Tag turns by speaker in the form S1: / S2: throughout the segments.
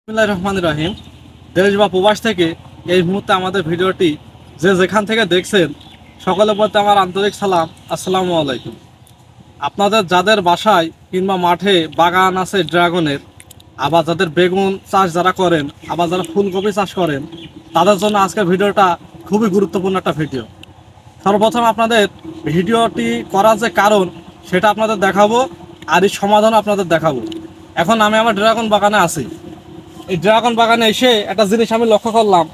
S1: বিসমিল্লাহির রহমানির রহিম। দেশ বা প্রবাস থেকে এই মুহূর্তে আমাদের ভিডিওটি যে যেখান থেকে দেখছেন সকলের প্রতি আমার আন্তরিক সালাম, আসসালামু আলাইকুম। আপনাদের যাদের বাসায় কিংবা মাঠে বাগান আছে ড্রাগনের, আবার যাদের বেগুন চাষ যারা করেন, আবার যারা ফুলকপি চাষ করেন, তাদের জন্য আজকের ভিডিওটা খুবই গুরুত্বপূর্ণ একটা ভিডিও। সর্বপ্রথম আপনাদের ভিডিওটি করার যে কারণ সেটা আপনাদের দেখাবো, আর এই সমাধান আপনাদের দেখাবো। এখন আমি আমার ড্রাগন বাগানে আছি। এই ড্রাগন বাগানে এসে একটা জিনিস আমি লক্ষ্য করলাম,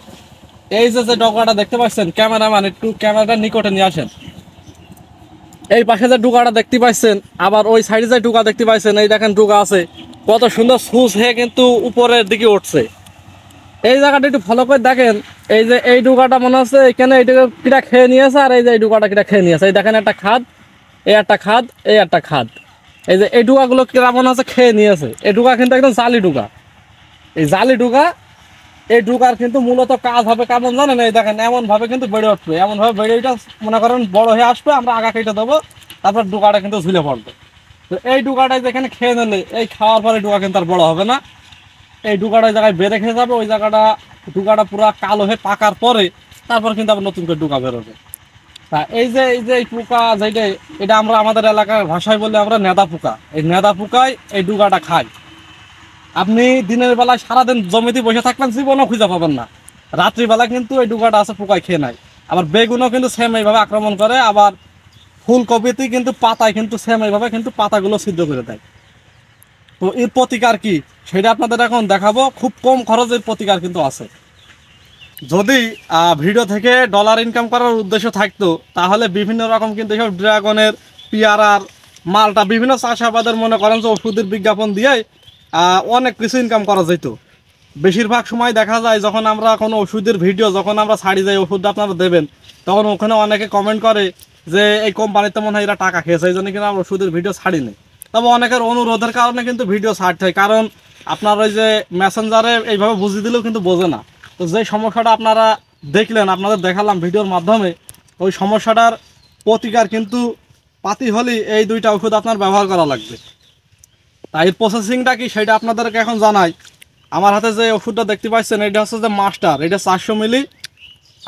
S1: এই যে ডগাটা দেখতে পাচ্ছেন, ক্যামেরাম্যান একটু ক্যামেরাটা নিকটে নিয়ে আসেন। এই পাশে যে ডুগাটা দেখতে পাচ্ছেন, আবার ওই সাইডে যে ডুগা দেখতে পাচ্ছেন, এই দেখেন ডুগা আছে, কত সুন্দর সুস হয়ে কিন্তু উপরের দিকে উঠছে। এই জায়গাটা একটু ফলো করে দেখেন, এই যে এই ডুগাটা মনে হচ্ছে এখানে এইটাকে কিটা খেয়ে নিয়েছে, আর এই যে এই ডুগাটা কিটা খেয়ে নিয়েছে। এই দেখেন একটা খাদ, এই একটা খাদ, এই একটা খাদ। এই যে এই ডুগাগুলো কিরা মনে হচ্ছে খেয়ে নিয়েছে। এই ডুগা কিন্তু একদম জালি ডুগা। এই জালি ডুগা, এই ডুগার কিন্তু মূলত কাজ হবে কেমন জানেন? এই দেখেন এমনভাবে কিন্তু বেড়ে উঠবে, এমনভাবে বেড়ে ওইটা মনে করেন বড় হয়ে আসবে, আমরা আগা কেটে দেবো, তারপর ডুগাটা কিন্তু ঝুলে পড়বে। তো এই ডুগাটাই যেখানে খেয়ে নিলে, এই খাওয়ার পরে ডুগা কিন্তু আর বড় হবে না। এই ডুগাটা ওই জায়গায় বেড়ে খেয়ে যাবে, ওই জায়গাটা ডুগাটা পুরো কালো হয়ে পাকার পরে তারপর কিন্তু আবার নতুন করে ডুগা বেরোবে। তা এই পোকা যেটা, এটা আমরা আমাদের এলাকার ভাষায় বলে আমরা নেদা পোকা। এই নেদা পোকায় এই ডুগাটা খায়। আপনি দিনের বেলায় সারাদিন জমিতে বসে থাকবেন, জীবনও খুঁজে পাবেন না। রাত্রিবেলা কিন্তু এই ডুগাটা আছে পোকায় খেয়ে নেয়। আবার বেগুনও কিন্তু সেম এইভাবে আক্রমণ করে। আবার ফুলকপিতে কিন্তু পাতায় কিন্তু সেম এইভাবে কিন্তু পাতাগুলো ছিদ্র করে দেয়। তো এর প্রতিকার কি সেটা আপনাদের এখন দেখাবো। খুব কম খরচের প্রতিকার কিন্তু আছে। যদি ভিডিও থেকে ডলার ইনকাম করার উদ্দেশ্য থাকতো, তাহলে বিভিন্ন রকম কিন্তু এইসব ড্রাগনের, পিয়ারার, মালটা, বিভিন্ন চাষাবাদের মনে করেন যে ওষুধের বিজ্ঞাপন দিয়ে অনেক কিছু ইনকাম করা যেত। বেশিরভাগ সময় দেখা যায় যখন আমরা কোনো ওষুধের ভিডিও যখন আমরা ছাড়ি যাই, ওষুধটা আপনারা দেবেন, তখন ওখানে অনেকে কমেন্ট করে যে এই কোম্পানিতে মনে হয় এরা টাকা খেয়েছে, এই জন্য কিন্তু আমরা ওষুধের ভিডিও ছাড়িনি। তবে অনেকের অনুরোধের কারণে কিন্তু ভিডিও ছাড়তে হয়, কারণ আপনার ওই যে মেসেঞ্জারে এইভাবে বুঝিয়ে দিলেও কিন্তু বোঝে না। তো যে সমস্যাটা আপনারা দেখলেন, আপনাদের দেখালাম ভিডিওর মাধ্যমে, ওই সমস্যাটার প্রতিকার কিন্তু পাতি হলেই এই দুইটা ওষুধ আপনার ব্যবহার করা লাগবে। তাই এর প্রসেসিংটা কি সেটা আপনাদেরকে এখন জানাই। আমার হাতে যে ওষুধটা দেখতে পাচ্ছেন, এটা হচ্ছে যে মাস্টার, এটা 400 মিলি।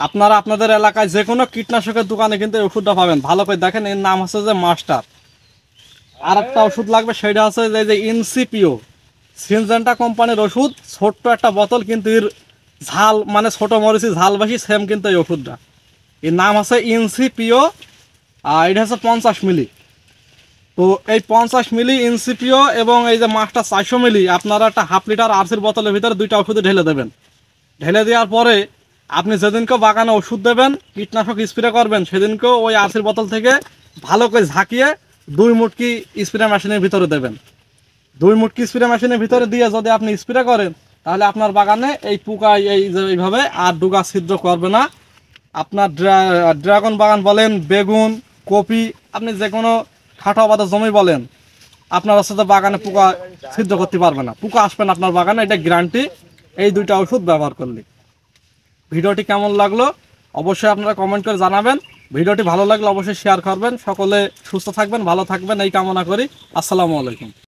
S1: আপনারা আপনাদের এলাকায় যে কোনো কীটনাশকের দোকানে কিন্তু এই ওষুধটা পাবেন। ভালো করে দেখেন, এর নাম হচ্ছে যে মাস্টার। আর একটা ওষুধ লাগবে, সেটা হচ্ছে যে ইনসিপিও, সিনজেন্টা কোম্পানির ওষুধ, ছোট্ট একটা বোতল, কিন্তু এর ঝাল মানে ছোটো মরিচি ঝাল বেশি, সেম কিন্তু এই ওষুধটা। এর নাম হচ্ছে ইনসিপিও, আর এটা হচ্ছে 50 মিলি। তো এই 50 মিলি ইনসিপিও এবং এই যে মাছটা 400 মিলি, আপনারা একটা হাফ লিটার আরসির বোতলের ভিতরে দুইটা ওষুধে ঢেলে দেবেন। ঢেলে দেওয়ার পরে আপনি যেদিনকেও বাগানে ওষুধ দেবেন, কীটনাশক স্প্রে করবেন, সেদিনকেও ওই আরসির বোতল থেকে ভালো করে ঝাঁকিয়ে 2 মুটকি স্প্রে মেশিনের ভিতরে দেবেন। 2 মুটকি স্প্রে মেশিনের ভিতরে দিয়ে যদি আপনি স্প্রে করেন, তাহলে আপনার বাগানে এই পোকা এই যে এইভাবে আর ডুগা ছিদ্র করবে না। আপনার ড্রাগন বাগান বলেন, বেগুন, কপি, আপনি যে কোনো খাটো আবাদের জমি বলেন, আপনার সাথে বাগানে পোকা ছিদ্র করতে পারবে না, পোকা আসবে না আপনার বাগানে, এটা গ্যারান্টি এই দুইটা ওষুধ ব্যবহার করলে। ভিডিওটি কেমন লাগলো অবশ্যই আপনারা কমেন্ট করে জানাবেন। ভিডিওটি ভালো লাগলে অবশ্যই শেয়ার করবেন। সকলে সুস্থ থাকবেন, ভালো থাকবেন এই কামনা করি। আসসালামু আলাইকুম।